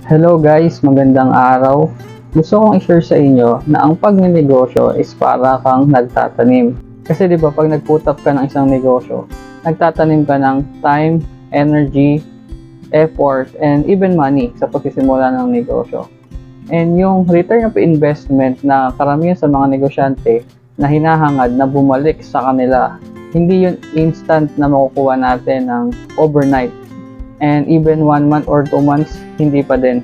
Hello guys, magandang araw. Gusto kong i-share sa inyo na ang pagnenegosyo is para kang nagtatanim. Kasi 'di ba pag nag-put up ka ng isang negosyo, nagtatanim ka ng time, energy, effort, and even money sa pagsisimula ng negosyo. And yung return of investment na karamihan sa mga negosyante na hinahangad na bumalik sa kanila, hindi yun instant na makukuha natin ng overnight. And even 1 month or 2 months, hindi pa din.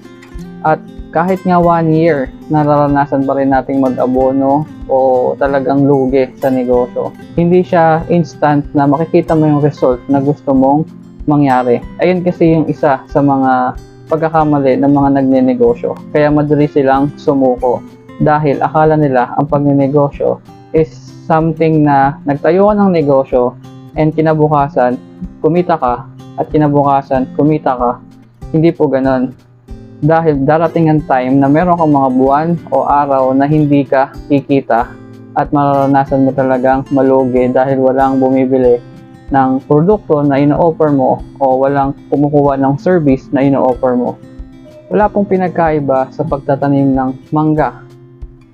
At kahit nga 1 year, nararanasan pa rin nating mag-abono o talagang lugi sa negosyo. Hindi siya instant na makikita mo yung result na gusto mong mangyari. Ayun kasi yung isa sa mga pagkakamali ng mga nagnenegosyo. Kaya madali silang sumuko. Dahil akala nila ang pagnenegosyo is something na nagtayo ka ng negosyo and kinabukasan, kumita ka, at kinabukasan, kumita ka. Hindi po ganon. Dahil darating ang time na meron kang mga buwan o araw na hindi ka kikita at mararanasan mo talagang malugi dahil walang bumibili ng produkto na ino-offer mo o walang kumukuha ng service na ino-offer mo. Wala pong pinagkaiba sa pagtatanim ng mangga.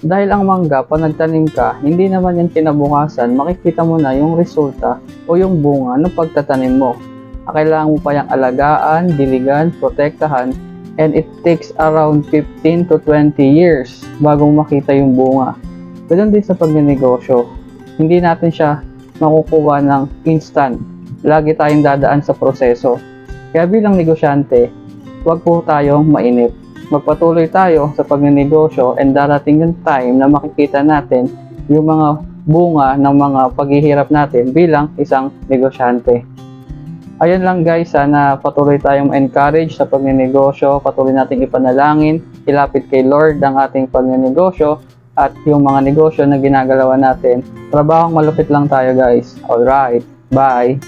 Dahil ang mangga, pag nagtanim ka, hindi naman yan kinabukasan, makikita mo na yung resulta o yung bunga ng pagtatanim mo. Kailangan mo pa yung alagaan, diligan, protektahan, and it takes around 15 to 20 years bago makita yung bunga. Ganun din sa pagnenegosyo. Hindi natin siya makukuha ng instant. Lagi tayong dadaan sa proseso. Kaya bilang negosyante, huwag po tayong mainip. Magpatuloy tayo sa pagnenegosyo and darating yung time na makikita natin yung mga bunga ng mga paghihirap natin bilang isang negosyante. Ayun lang guys, sana patuloy tayong encourage sa pagnenegosyo, patuloy nating ipanalangin, ilapit kay Lord ang ating pagnenegosyo at yung mga negosyo na ginagalawan natin. Trabahong malupit lang tayo guys. Alright, bye!